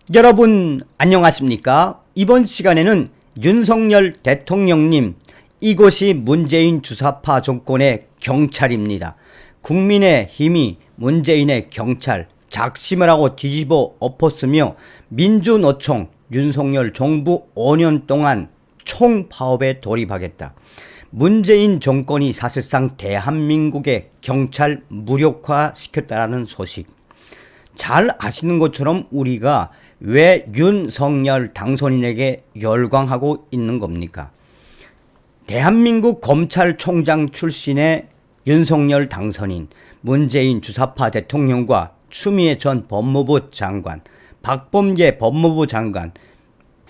여러분 안녕하십니까? 이번 시간에는 윤석열 대통령님, 이곳이 문재인 주사파 정권의 경찰입니다. 국민의 힘이 문재인의 경찰 작심을 하고 뒤집어 엎었으며 민주노총 윤석열 정부 5년 동안 총파업에 돌입하겠다. 문재인 정권이 사실상 대한민국의 경찰 무력화시켰다라는 소식. 잘 아시는 것처럼 우리가 왜 윤석열 당선인에게 열광하고 있는 겁니까? 대한민국 검찰총장 출신의 윤석열 당선인, 문재인 주사파 대통령과 추미애 전 법무부 장관, 박범계 법무부 장관,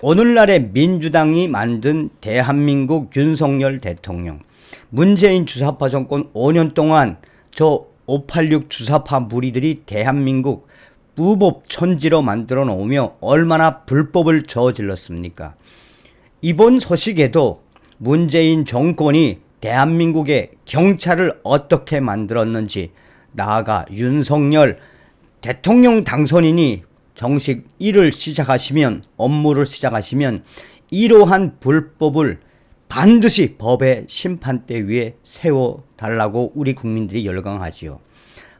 오늘날의 민주당이 만든 대한민국 윤석열 대통령, 문재인 주사파 정권 5년 동안 저 586 주사파 무리들이 대한민국 무법 천지로 만들어 놓으며 얼마나 불법을 저질렀습니까? 이번 소식에도 문재인 정권이 대한민국의 경찰을 어떻게 만들었는지, 나아가 윤석열 대통령 당선인이 정식 업무를 시작하시면 이러한 불법을 반드시 법의 심판대 위에 세워달라고 우리 국민들이 열광하지요.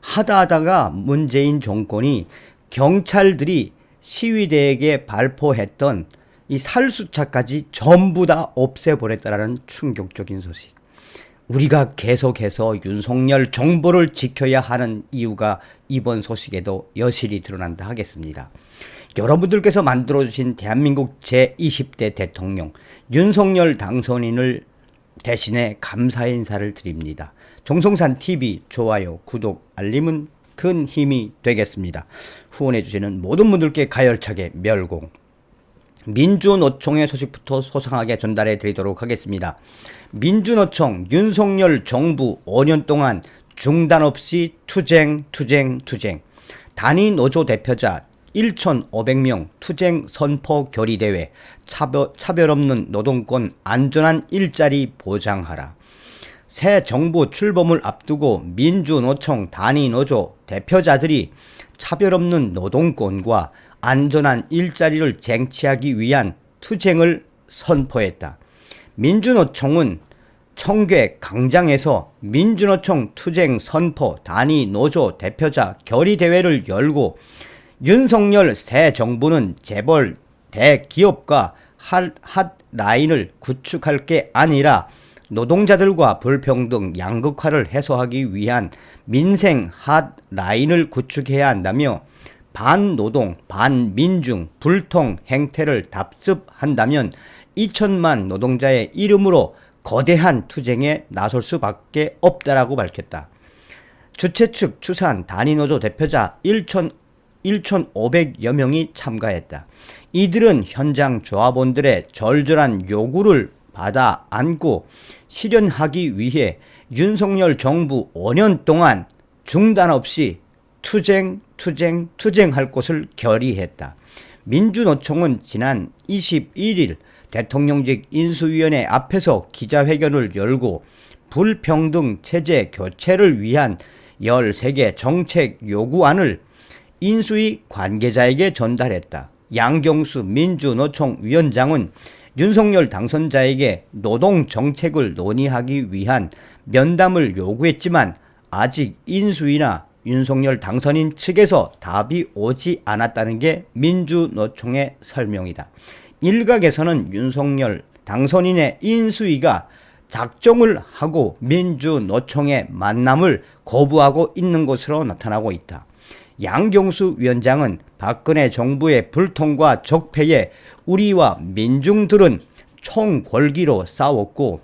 하다하다가 문재인 정권이 경찰들이 시위대에게 발포했던 이 살수차까지 전부 다 없애버렸다라는 충격적인 소식. 우리가 계속해서 윤석열 정부를 지켜야 하는 이유가 이번 소식에도 여실히 드러난다 하겠습니다. 여러분들께서 만들어주신 대한민국 제20대 대통령 윤석열 당선인을 대신해 감사 인사를 드립니다. 정성산TV 좋아요, 구독, 알림은 큰 힘이 되겠습니다. 후원해주시는 모든 분들께 가열차게 멸공. 민주노총의 소식부터 소상하게 전달해 드리도록 하겠습니다. 민주노총 윤석열 정부 5년 동안 중단 없이 투쟁. 단위 노조 대표자 1,500명 투쟁 선포 결의대회, 차별 없는 노동권 안전한 일자리 보장하라. 새 정부 출범을 앞두고 민주노총 단위 노조 대표자들이 차별 없는 노동권과 안전한 일자리를 쟁취하기 위한 투쟁을 선포했다. 민주노총은 청계 강장에서 민주노총 투쟁 선포 단위 노조 대표자 결의대회를 열고, 윤석열 새 정부는 재벌 대기업과 핫라인을 구축할 게 아니라 노동자들과 불평등 양극화를 해소하기 위한 민생 핫라인을 구축해야 한다며, 반노동, 반민중, 불통 행태를 답습한다면 2천만 노동자의 이름으로 거대한 투쟁에 나설 수밖에 없다라고 밝혔다. 주최 측 추산 단위노조 대표자 1,500여 명이 참가했다. 이들은 현장 조합원들의 절절한 요구를 받아 안고 실현하기 위해 윤석열 정부 5년 동안 중단 없이 투쟁할 것을 결의했다. 민주노총은 지난 21일 대통령직 인수위원회 앞에서 기자회견을 열고 불평등 체제 교체를 위한 13개 정책 요구안을 인수위 관계자에게 전달했다. 양경수 민주노총 위원장은 윤석열 당선자에게 노동 정책을 논의하기 위한 면담을 요구했지만 아직 인수위나 윤석열 당선인 측에서 답이 오지 않았다는 게 민주노총의 설명이다. 일각에서는 윤석열 당선인의 인수위가 작정을 하고 민주노총의 만남을 거부하고 있는 것으로 나타나고 있다. 양경수 위원장은 박근혜 정부의 불통과 적폐에 우리와 민중들은 총궐기로 싸웠고,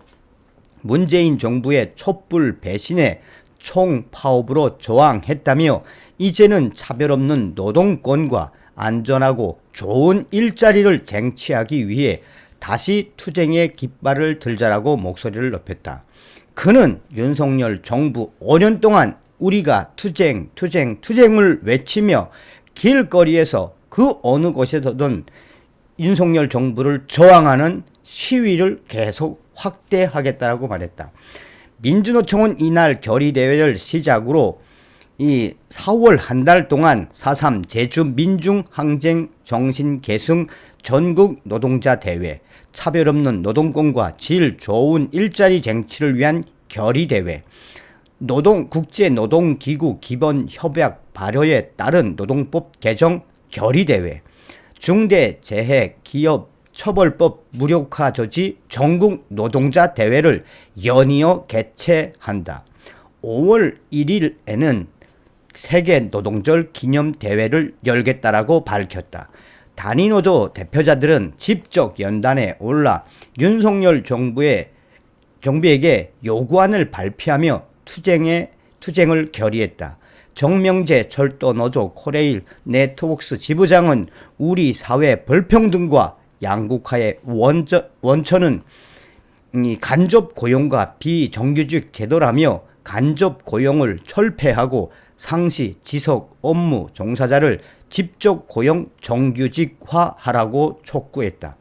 문재인 정부의 촛불 배신에 총파업으로 저항했다며, 이제는 차별 없는 노동권과 안전하고 좋은 일자리를 쟁취하기 위해 다시 투쟁의 깃발을 들자라고 목소리를 높였다. 그는 윤석열 정부 5년 동안 우리가 투쟁을 외치며 길거리에서 그 어느 곳에서든 윤석열 정부를 저항하는 시위를 계속 확대하겠다라고 말했다. 민주노총은 이날 결의대회를 시작으로 이 4월 한 달 동안 4.3 제주 민중항쟁 정신 계승 전국 노동자 대회, 차별 없는 노동권과 질 좋은 일자리 쟁취를 위한 결의대회, 국제노동기구 기본협약 발효에 따른 노동법 개정 결의대회, 중대재해기업처벌법 무력화 저지 전국 노동자 대회를 연이어 개최한다. 5월 1일에는 세계 노동절 기념 대회를 열겠다라고 밝혔다. 단위노조 대표자들은 직접 연단에 올라 윤석열 정부에게 요구안을 발표하며 투쟁을 결의했다. 정명재 철도노조 코레일 네트워크스 지부장은 우리 사회 불평등과 양극화의 원천은 간접 고용과 비정규직 제도라며 간접 고용을 철폐하고 상시 지속 업무 종사자를 직접 고용 정규직화하라고 촉구했다.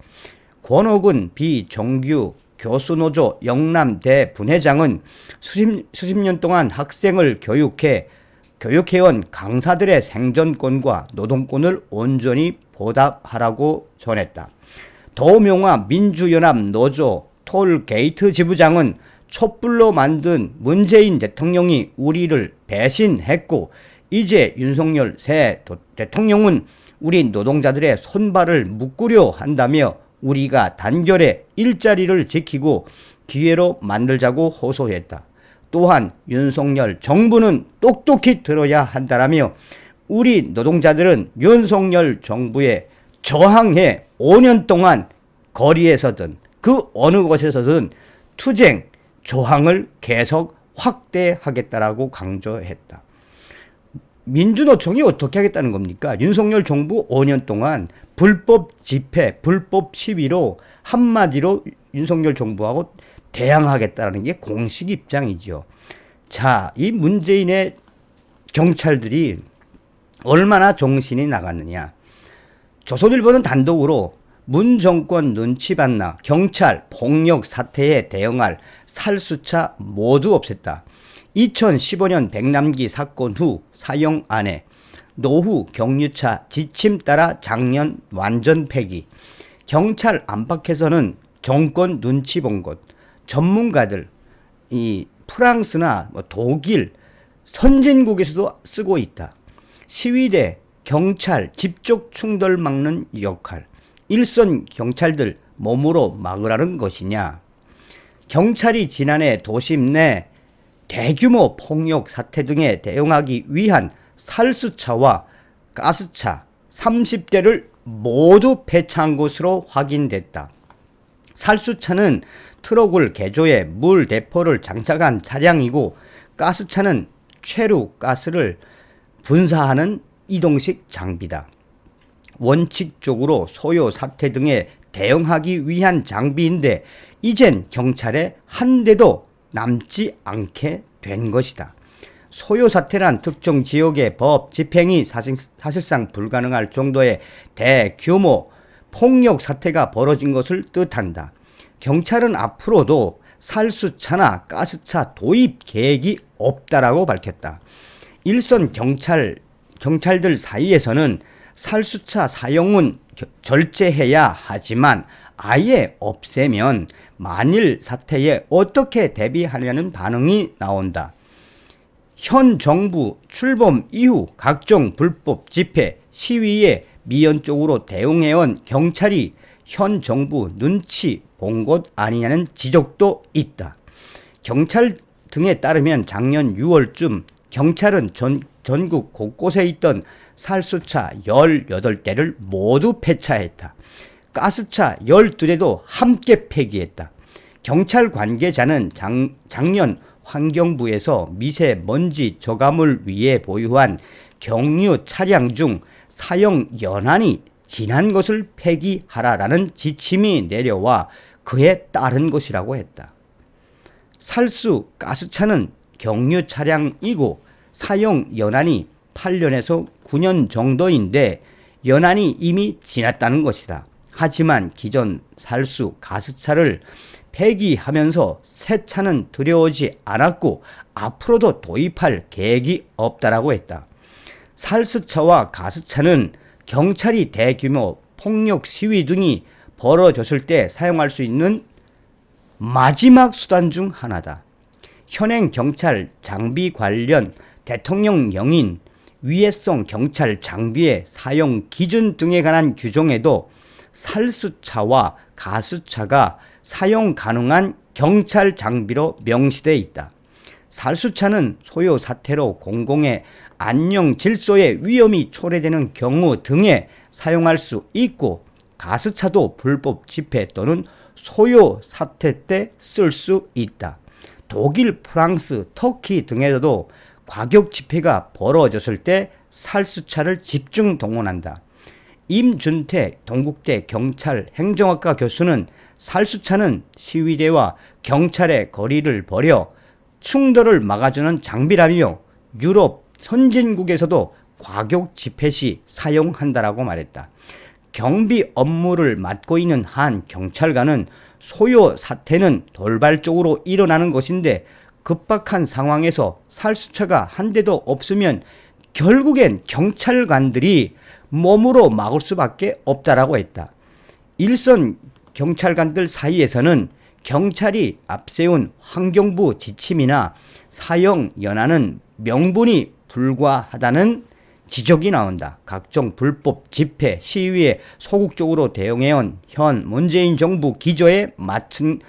권옥은 비정규 교수노조 영남대 분회장은 수십 년 동안 학생을 교육해온 강사들의 생존권과 노동권을 온전히 보답하라고 전했다. 도명화 민주연합 노조 톨게이트 지부장은 촛불로 만든 문재인 대통령이 우리를 배신했고 이제 윤석열 새 대통령은 우리 노동자들의 손발을 묶으려 한다며 우리가 단결해 일자리를 지키고 기회로 만들자고 호소했다. 또한 윤석열 정부는 똑똑히 들어야 한다라며 우리 노동자들은 윤석열 정부에 저항해 5년 동안 거리에서든 그 어느 곳에서든 투쟁, 저항을 계속 확대하겠다라고 강조했다. 민주노총이 어떻게 하겠다는 겁니까? 윤석열 정부 5년 동안 불법 집회, 불법 시위로 한마디로 윤석열 정부하고 대항하겠다는 게 공식 입장이죠. 자, 이 문재인의 경찰들이 얼마나 정신이 나갔느냐. 조선일보는 단독으로 문 정권 눈치 봤나 경찰 폭력 사태에 대응할 살수차 모두 없앴다. 2015년 백남기 사건 후 사용 안에 노후 경유차 지침 따라 작년 완전 폐기. 경찰 안팎에서는 정권 눈치 본 것, 전문가들 이 프랑스나 독일 선진국에서도 쓰고 있다. 시위대 경찰 집적 충돌 막는 역할. 일선 경찰들 몸으로 막으라는 것이냐. 경찰이 지난해 도심 내 대규모 폭력 사태 등에 대응하기 위한 살수차와 가스차 30대를 모두 폐차한 것으로 확인됐다. 살수차는 트럭을 개조해 물 대포를 장착한 차량이고 가스차는 최루 가스를 분사하는 이동식 장비다. 원칙적으로 소요 사태 등에 대응하기 위한 장비인데 이젠 경찰에 한 대도 남지 않게 된 것이다. 소요 사태란 특정 지역의 법 집행이 사실상 불가능할 정도의 대규모 폭력 사태가 벌어진 것을 뜻한다. 경찰은 앞으로도 살수차나 가스차 도입 계획이 없다라고 밝혔다. 일선 경찰들 사이에서는 살수차 사용은 절제해야 하지만 아예 없애면 만일 사태에 어떻게 대비하려는 반응이 나온다. 현 정부 출범 이후 각종 불법 집회, 시위에 미연적으로 대응해온 경찰이 현 정부 눈치 본 것 아니냐는 지적도 있다. 경찰 등에 따르면 작년 6월쯤 경찰은 전국 곳곳에 있던 살수차 18대를 모두 폐차했다. 가스차 12대도 함께 폐기했다. 경찰 관계자는 작년 환경부에서 미세먼지 저감을 위해 보유한 경유 차량 중 사용 연한이 지난 것을 폐기하라라는 지침이 내려와 그에 따른 것이라고 했다. 살수 가스차는 경유 차량이고 사용 연한이 8년에서 9년 정도인데 연한이 이미 지났다는 것이다. 하지만 기존 살수 가스차를 폐기하면서 새 차는 들여오지 않았고 앞으로도 도입할 계획이 없다라고 했다. 살수차와 가스차는 경찰이 대규모 폭력 시위 등이 벌어졌을 때 사용할 수 있는 마지막 수단 중 하나다. 현행 경찰 장비 관련 대통령령인 위해성 경찰 장비의 사용 기준 등에 관한 규정에도 살수차와 가스차가 사용 가능한 경찰 장비로 명시되어 있다. 살수차는 소요 사태로 공공의 안녕 질서에 위험이 초래되는 경우 등에 사용할 수 있고, 가스차도 불법 집회 또는 소요 사태 때 쓸 수 있다. 독일, 프랑스, 터키 등에서도 과격 집회가 벌어졌을 때 살수차를 집중 동원한다. 임준태 동국대 경찰 행정학과 교수는 살수차는 시위대와 경찰의 거리를 벌여 충돌을 막아주는 장비라며 유럽 선진국에서도 과격 집회 시 사용한다라고 말했다. 경비 업무를 맡고 있는 한 경찰관은 소요 사태는 돌발적으로 일어나는 것인데 급박한 상황에서 살수차가 한 대도 없으면 결국엔 경찰관들이 몸으로 막을 수밖에 없다라고 했다. 일선 경찰관들 사이에서는 경찰이 앞세운 환경부 지침이나 사용 연한은 명분이 불과하다는 지적이 나온다. 각종 불법 집회, 시위에 소극적으로 대응해온 현 문재인 정부 기조에 맞춘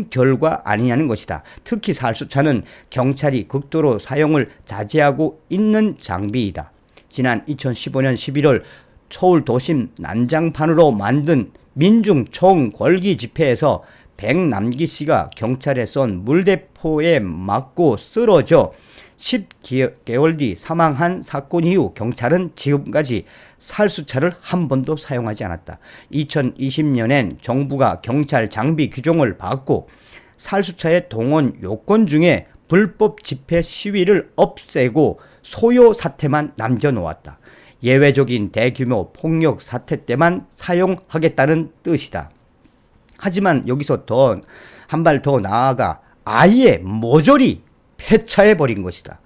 결과 아니냐는 것이다. 특히 살수차는 경찰이 극도로 사용을 자제하고 있는 장비이다. 지난 2015년 11월 서울 도심 난장판으로 만든 민중 총궐기 집회에서 백남기 씨가 경찰에 쏜 물대포에 맞고 쓰러져 10개월 뒤 사망한 사건 이후 경찰은 지금까지 살수차를 한 번도 사용하지 않았다. 2020년엔 정부가 경찰 장비 규정을 바꿨고 살수차의 동원 요건 중에 불법 집회 시위를 없애고 소요 사태만 남겨놓았다. 예외적인 대규모 폭력 사태 때만 사용하겠다는 뜻이다. 하지만 여기서 한 발 더 나아가 아예 모조리 폐차해버린 것이다.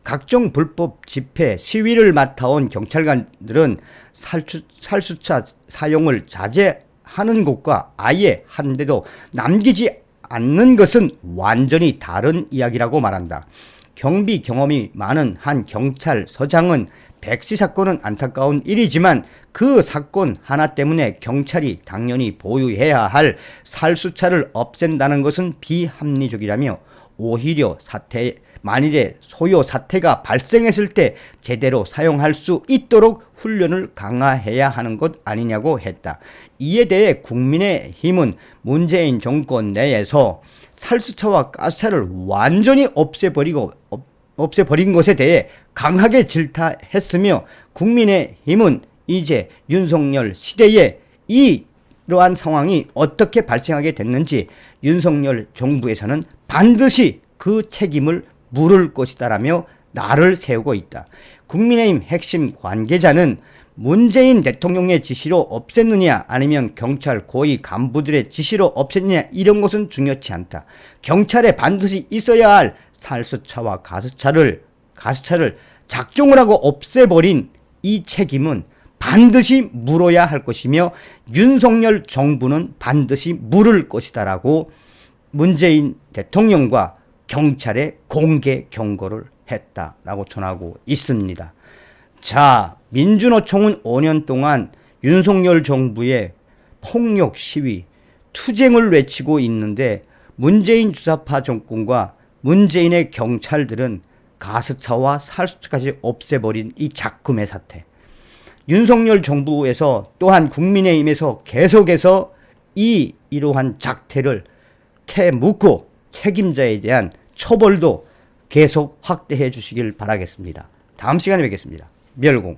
각종 불법 집회, 시위를 맡아온 경찰관들은 살수차 사용을 자제하는 것과 아예 한 대도 남기지 않는 것은 완전히 다른 이야기라고 말한다. 경비 경험이 많은 한 경찰서장은 백씨 사건은 안타까운 일이지만 그 사건 하나 때문에 경찰이 당연히 보유해야 할 살수차를 없앤다는 것은 비합리적이라며 오히려 만일에 소요 사태가 발생했을 때 제대로 사용할 수 있도록 훈련을 강화해야 하는 것 아니냐고 했다. 이에 대해 국민의힘은 문재인 정권 내에서 살수차와 가스차를 완전히 없애버린 것에 대해 강하게 질타했으며, 국민의힘은 이제 윤석열 시대에 이러한 상황이 어떻게 발생하게 됐는지 윤석열 정부에서는 반드시 그 책임을 물을 것이다라며 날을 세우고 있다. 국민의힘 핵심 관계자는 문재인 대통령의 지시로 없앴느냐 아니면 경찰 고위 간부들의 지시로 없앴느냐 이런 것은 중요치 않다. 경찰에 반드시 있어야 할 살수차와 가스차를 작정을 하고 없애버린 이 책임은 반드시 물어야 할 것이며 윤석열 정부는 반드시 물을 것이다라고 문재인 대통령과 경찰에 공개 경고를 했다라고 전하고 있습니다. 자, 민주노총은 5년 동안 윤석열 정부의 폭력 시위, 투쟁을 외치고 있는데 문재인 주사파 정권과 문재인의 경찰들은 가스차와 살수차까지 없애버린 이 작금의 사태. 윤석열 정부에서 또한 국민의힘에서 계속해서 이러한 작태를 캐묻고 책임자에 대한 처벌도 계속 확대해 주시길 바라겠습니다. 다음 시간에 뵙겠습니다. 멸공.